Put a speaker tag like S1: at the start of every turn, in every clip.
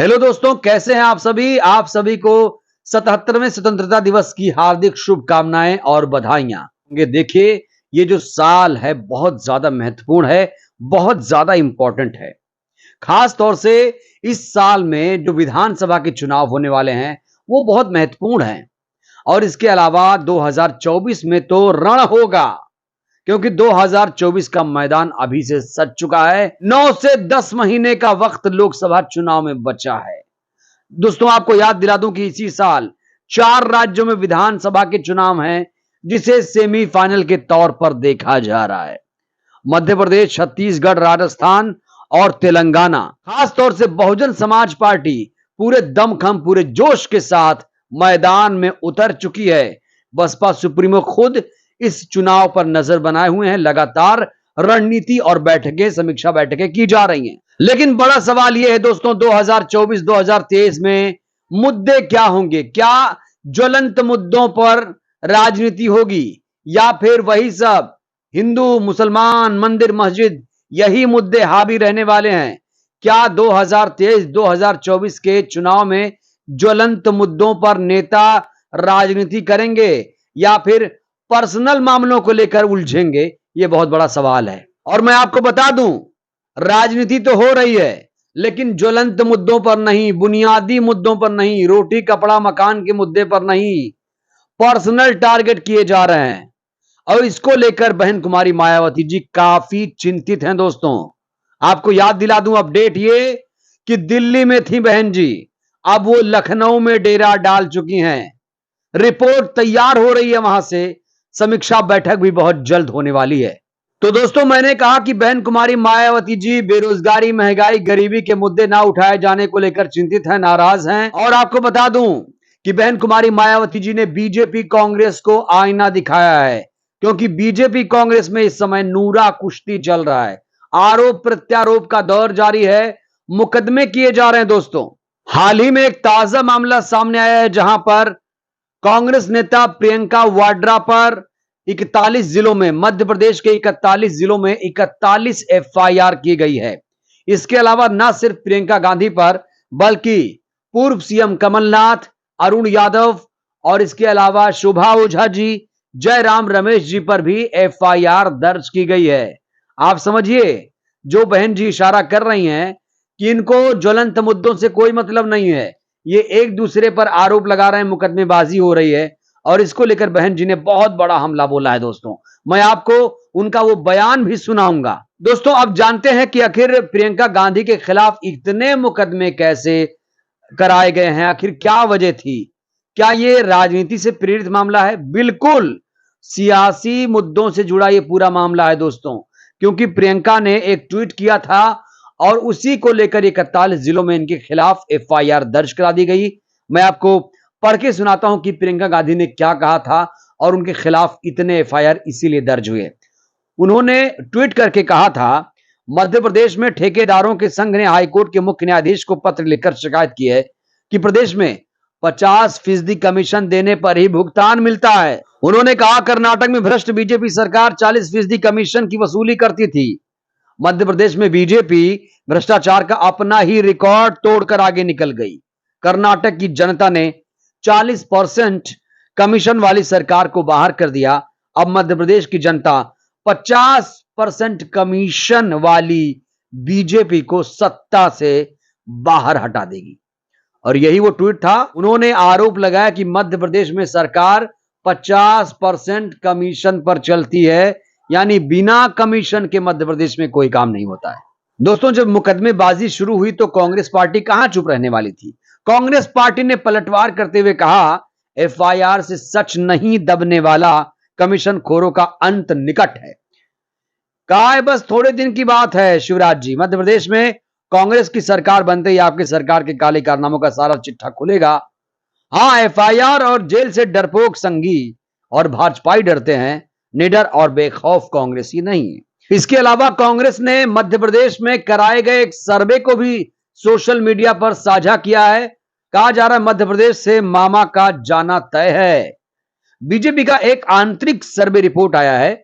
S1: Hello दोस्तों, कैसे हैं आप सभी को 77वें स्वतंत्रता दिवस की हार्दिक शुभकामनाएं और बधाइयां। ये देखिए, ये जो साल है बहुत ज्यादा महत्वपूर्ण है, बहुत ज्यादा इंपॉर्टेंट है। खास तौर से इस साल में जो विधानसभा के चुनाव होने वाले हैं वो बहुत महत्वपूर्ण हैं। और इसके अलावा 2024 में तो रण होगा, क्योंकि 2024 का मैदान अभी से सज चुका है। 9 से 10 महीने का वक्त लोकसभा चुनाव में बचा है। दोस्तों, आपको याद दिला दूं कि इसी साल 4 राज्यों में विधानसभा के चुनाव हैं, जिसे सेमीफाइनल के तौर पर देखा जा रहा है। मध्य प्रदेश, छत्तीसगढ़, राजस्थान और तेलंगाना। खासतौर से बहुजन समाज पार्टी पूरे दमखम, पूरे जोश के साथ मैदान में उतर चुकी है। बसपा सुप्रीमो खुद इस चुनाव पर नजर बनाए हुए हैं। लगातार रणनीति और बैठकें, समीक्षा बैठकें की जा रही हैं। लेकिन बड़ा सवाल यह है दोस्तों, 2024-2023 में मुद्दे क्या होंगे? क्या ज्वलंत मुद्दों पर राजनीति होगी, या फिर वही सब हिंदू मुसलमान, मंदिर मस्जिद, यही मुद्दे हावी रहने वाले हैं? क्या 2023-2024 के चुनाव में ज्वलंत मुद्दों पर नेता राजनीति करेंगे, या फिर पर्सनल मामलों को लेकर उलझेंगे? यह बहुत बड़ा सवाल है। और मैं आपको बता दूं, राजनीति तो हो रही है, लेकिन ज्वलंत मुद्दों पर नहीं, बुनियादी मुद्दों पर नहीं, रोटी कपड़ा मकान के मुद्दे पर नहीं, पर्सनल टारगेट किए जा रहे हैं। और इसको लेकर बहन कुमारी मायावती जी काफी चिंतित हैं दोस्तों। आपको याद दिला दूं अपडेट ये, कि दिल्ली में थी बहन जी, अब वो लखनऊ में डेरा डाल चुकी हैं। रिपोर्ट तैयार हो रही है वहां से। समीक्षा बैठक भी बहुत जल्द होने वाली है। तो दोस्तों, मैंने कहा कि बहन कुमारी मायावती जी बेरोजगारी, महंगाई, गरीबी के मुद्दे ना उठाए जाने को लेकर चिंतित हैं, नाराज हैं। और आपको बता दूं कि बहन कुमारी मायावती जी ने बीजेपी कांग्रेस को आईना दिखाया है, क्योंकि बीजेपी कांग्रेस में इस समय नूरा कुश्ती चल रहा है। आरोप प्रत्यारोप का दौर जारी है, मुकदमे किए जा रहे हैं दोस्तों। हाल ही में एक ताजा मामला सामने आया है, जहां पर कांग्रेस नेता प्रियंका वाड्रा पर 41 जिलों में, मध्य प्रदेश के 41 जिलों में 41 एफआईआर की गई है। इसके अलावा न सिर्फ प्रियंका गांधी पर, बल्कि पूर्व सीएम कमलनाथ, अरुण यादव और इसके अलावा शोभा ओझा जी, जयराम रमेश जी पर भी एफआईआर दर्ज की गई है। आप समझिए, जो बहन जी इशारा कर रही हैं कि इनको ज्वलंत मुद्दों से कोई मतलब नहीं है, ये एक दूसरे पर आरोप लगा रहे हैं, मुकदमेबाजी हो रही है। और इसको लेकर बहन जी ने बहुत बड़ा हमला बोला है दोस्तों। मैं आपको उनका वो बयान भी सुनाऊंगा। दोस्तों, अब जानते हैं कि आखिर प्रियंका गांधी के खिलाफ इतने मुकदमे कैसे कराए गए हैं, आखिर क्या वजह थी? क्या ये राजनीति से प्रेरित मामला है? बिल्कुल सियासी मुद्दों से जुड़ा ये पूरा मामला है दोस्तों, क्योंकि प्रियंका ने एक ट्वीट किया था और उसी को लेकर 41 जिलों में इनके खिलाफ एफआईआर दर्ज करा दी गई। मैं आपको पढ़ के सुनाता हूं कि प्रियंका गांधी ने क्या कहा था और उनके खिलाफ इतने एफआईआर इसीलिए दर्ज हुए। उन्होंने ट्वीट करके कहा था, मध्य प्रदेश में ठेकेदारों के संघ ने हाईकोर्ट के मुख्य न्यायाधीश को पत्र लिखकर शिकायत की है कि प्रदेश में 50% कमीशन देने पर ही भुगतान मिलता है। उन्होंने कहा, कर्नाटक में भ्रष्ट बीजेपी सरकार 40% कमीशन की वसूली करती थी। मध्य प्रदेश में बीजेपी भ्रष्टाचार का अपना ही रिकॉर्ड तोड़कर आगे निकल गई। कर्नाटक की जनता ने 40% कमीशन वाली सरकार को बाहर कर दिया। अब मध्य प्रदेश की जनता 50% कमीशन वाली बीजेपी को सत्ता से बाहर हटा देगी। और यही वो ट्वीट था। उन्होंने आरोप लगाया कि मध्य प्रदेश में सरकार 50% कमीशन पर चलती है, यानी बिना कमीशन के मध्य प्रदेश में कोई काम नहीं होता है। दोस्तों, जब मुकदमेबाजी शुरू हुई तो कांग्रेस पार्टी कहां चुप रहने वाली थी। कांग्रेस पार्टी ने पलटवार करते हुए कहा, एफआईआर से सच नहीं दबने वाला, कमीशन खोरों का अंत निकट है। कहा है बस थोड़े दिन की बात है शिवराज जी, मध्य प्रदेश में कांग्रेस की सरकार बनते ही आपकी सरकार के काले कारनामों का सारा चिट्ठा खुलेगा। हाँ, एफआईआर और जेल से डरपोक संघी और भाजपाई डरते हैं, निडर और बेखौफ कांग्रेसी नहीं। इसके अलावा कांग्रेस ने मध्य प्रदेश में कराए गए एक सर्वे को भी सोशल मीडिया पर साझा किया है। कहा जा रहा है मध्य प्रदेश से मामा का जाना तय है। बीजेपी का एक आंतरिक सर्वे रिपोर्ट आया है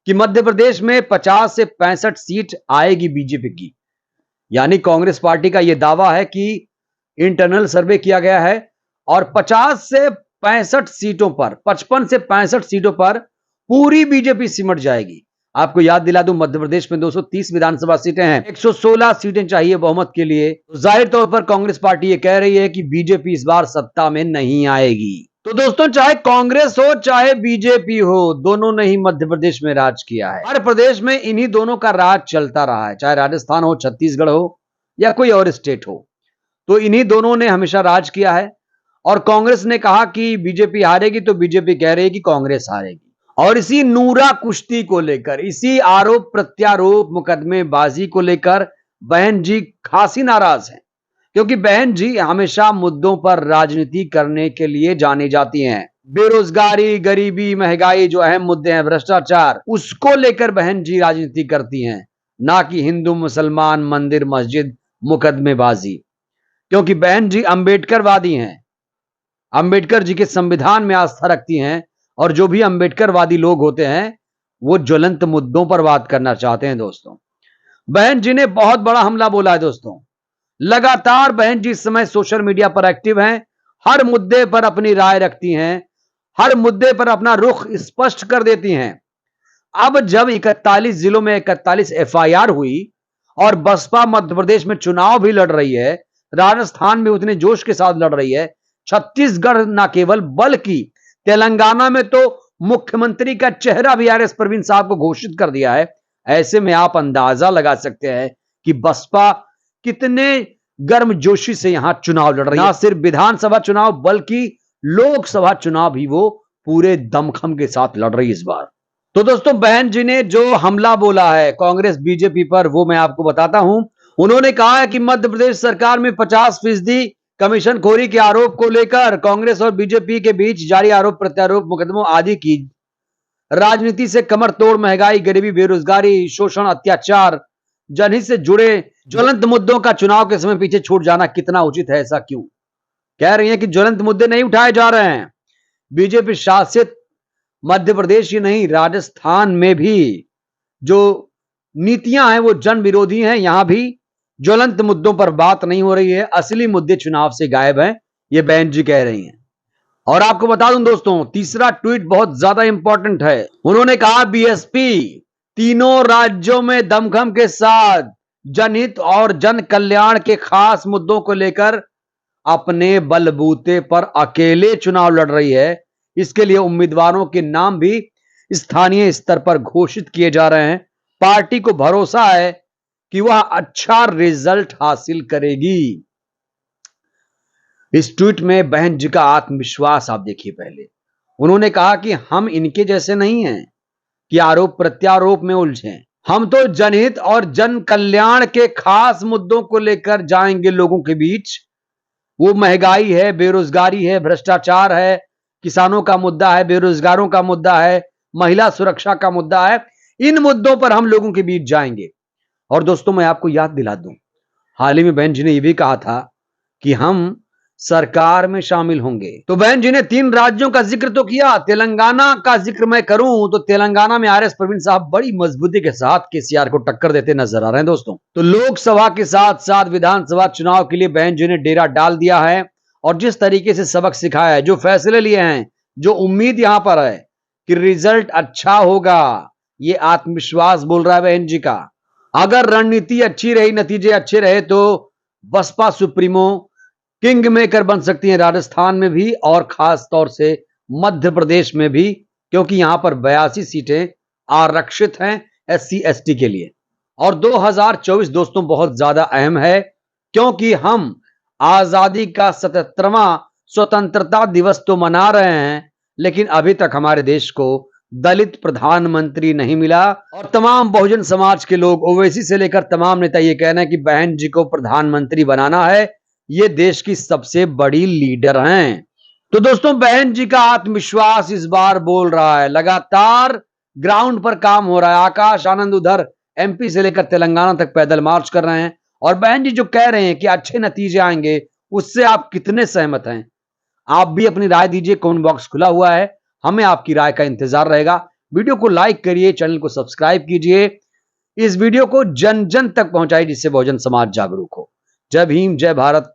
S1: कि मध्य प्रदेश में 50 से 65 सीट आएगी बीजेपी की। यानी कांग्रेस पार्टी का यह दावा है कि इंटरनल सर्वे किया गया है और 50 से 65 सीटों पर 55 से 65 सीटों पर पूरी बीजेपी सिमट जाएगी। आपको याद दिला दूं, मध्य प्रदेश में 230 विधानसभा सीटें हैं, 116 सीटें चाहिए बहुमत के लिए। तो जाहिर तौर पर कांग्रेस पार्टी ये कह रही है कि बीजेपी इस बार सत्ता में नहीं आएगी। तो दोस्तों, चाहे कांग्रेस हो चाहे बीजेपी हो, दोनों ने ही मध्य प्रदेश में राज किया है। हर प्रदेश में इन्हीं दोनों का राज चलता रहा है, चाहे राजस्थान हो, छत्तीसगढ़ हो या कोई और स्टेट हो, तो इन्हीं दोनों ने हमेशा राज किया है। और कांग्रेस ने कहा कि बीजेपी हारेगी तो बीजेपी कह रही है कि कांग्रेस हारेगी। और इसी नूरा कुश्ती को लेकर, इसी आरोप प्रत्यारोप मुकदमेबाजी को लेकर बहन जी खासी नाराज हैं, क्योंकि बहन जी हमेशा मुद्दों पर राजनीति करने के लिए जानी जाती हैं। बेरोजगारी, गरीबी, महंगाई जो अहम मुद्दे हैं, भ्रष्टाचार, उसको लेकर बहन जी राजनीति करती हैं, ना कि हिंदू मुसलमान, मंदिर मस्जिद, मुकदमेबाजी। क्योंकि बहन जी अंबेडकरवादी हैं, अंबेडकर जी के संविधान में आस्था रखती हैं, और जो भी अंबेडकरवादी लोग होते हैं वो ज्वलंत मुद्दों पर बात करना चाहते हैं। दोस्तों, बहन जी ने बहुत बड़ा हमला बोला है। दोस्तों, लगातार बहन जी इस समय सोशल मीडिया पर एक्टिव हैं, हर मुद्दे पर अपनी राय रखती हैं, हर मुद्दे पर अपना रुख स्पष्ट कर देती हैं। अब जब 41 जिलों में 41 एफआईआर हुई और बसपा मध्य प्रदेश में चुनाव भी लड़ रही है, राजस्थान में उतने जोश के साथ लड़ रही है, छत्तीसगढ़ न केवल बल्कि तेलंगाना में तो मुख्यमंत्री का चेहरा भी आरएस प्रवीण साहब को घोषित कर दिया है। ऐसे में आप अंदाजा लगा सकते हैं कि बसपा कितने गर्मजोशी से यहां चुनाव लड़ रही है। ना सिर्फ विधानसभा चुनाव बल्कि लोकसभा चुनाव भी वो पूरे दमखम के साथ लड़ रही है इस बार। तो दोस्तों, बहन जी ने जो हमला बोला है कांग्रेस बीजेपी पर, वो मैं आपको बताता हूं। उन्होंने कहा है कि मध्य प्रदेश सरकार में 50% कमीशन खोरी के आरोप को लेकर कांग्रेस और बीजेपी के बीच जारी आरोप प्रत्यारोप मुकदमों आदि की राजनीति से कमर तोड़ महंगाई, गरीबी, बेरोजगारी, शोषण, अत्याचार, जनहित से जुड़े ज्वलंत मुद्दों का चुनाव के समय पीछे छूट जाना कितना उचित है। ऐसा क्यों? कह रही है कि ज्वलंत मुद्दे नहीं उठाए जा रहे हैं। बीजेपी शासित मध्य प्रदेश ही नहीं, राजस्थान में भी जो नीतियां हैं वो जन विरोधी हैं। यहां भी ज्वलंत मुद्दों पर बात नहीं हो रही है, असली मुद्दे चुनाव से गायब हैं, ये बहन जी कह रही हैं। और आपको बता दूं दोस्तों, तीसरा ट्वीट बहुत ज्यादा इंपॉर्टेंट है। उन्होंने कहा बीएसपी तीनों राज्यों में दमखम के साथ जनहित और जन कल्याण के खास मुद्दों को लेकर अपने बलबूते पर अकेले चुनाव लड़ रही है। इसके लिए उम्मीदवारों के नाम भी स्थानीय स्तर पर घोषित किए जा रहे हैं। पार्टी को भरोसा है कि वह अच्छा रिजल्ट हासिल करेगी। इस ट्वीट में बहन जी का आत्मविश्वास आप देखिए। पहले उन्होंने कहा कि हम इनके जैसे नहीं हैं कि आरोप प्रत्यारोप में उलझे, हम तो जनहित और जन कल्याण के खास मुद्दों को लेकर जाएंगे लोगों के बीच। वो महंगाई है, बेरोजगारी है, भ्रष्टाचार है, किसानों का मुद्दा है, बेरोजगारों का मुद्दा है, महिला सुरक्षा का मुद्दा है। इन मुद्दों पर हम लोगों के बीच जाएंगे। और दोस्तों, मैं आपको याद दिला दूं, हाल ही में बहन जी ने यह भी कहा था कि हम सरकार में शामिल होंगे। तो बहन जी ने 3 राज्यों का जिक्र तो किया। तेलंगाना का जिक्र मैं करूं तो तेलंगाना में आरएस प्रवीण साहब बड़ी मजबूती के साथ केसीआर को टक्कर देते नजर आ रहे हैं। दोस्तों, तो लोकसभा के साथ साथ विधानसभा चुनाव के लिए बहन जी ने डेरा डाल दिया है, और जिस तरीके से सबक सिखाया है, जो फैसले लिए हैं, जो उम्मीद यहां पर है कि रिजल्ट अच्छा होगा, ये आत्मविश्वास बोल रहा है बहन जी का। अगर रणनीति अच्छी रही, नतीजे अच्छे रहे, तो बसपा सुप्रीमो किंग मेकर बन सकती हैं राजस्थान में भी और खास तौर से मध्य प्रदेश में भी, क्योंकि यहां पर 82 सीटें आरक्षित हैं एससी एसटी के लिए। और 2024 दोस्तों बहुत ज्यादा अहम है, क्योंकि हम आजादी का 77वां स्वतंत्रता दिवस तो मना रहे हैं, लेकिन अभी तक हमारे देश को दलित प्रधानमंत्री नहीं मिला। और तमाम बहुजन समाज के लोग, ओवैसी से लेकर तमाम नेता ये कह रहे हैं कि बहन जी को प्रधानमंत्री बनाना है, ये देश की सबसे बड़ी लीडर हैं। तो दोस्तों, बहन जी का आत्मविश्वास इस बार बोल रहा है। लगातार ग्राउंड पर काम हो रहा है। आकाश आनंद उधर एमपी से लेकर तेलंगाना तक पैदल मार्च कर रहे हैं, और बहन जी जो कह रहे हैं कि अच्छे नतीजे आएंगे, उससे आप कितने सहमत हैं? आप भी अपनी राय दीजिए, कमेंट बॉक्स खुला हुआ है, हमें आपकी राय का इंतजार रहेगा। वीडियो को लाइक करिए, चैनल को सब्सक्राइब कीजिए, इस वीडियो को जन जन तक पहुंचाइए, जिससे बहुजन समाज जागरूक हो। जय भीम, जय भारत।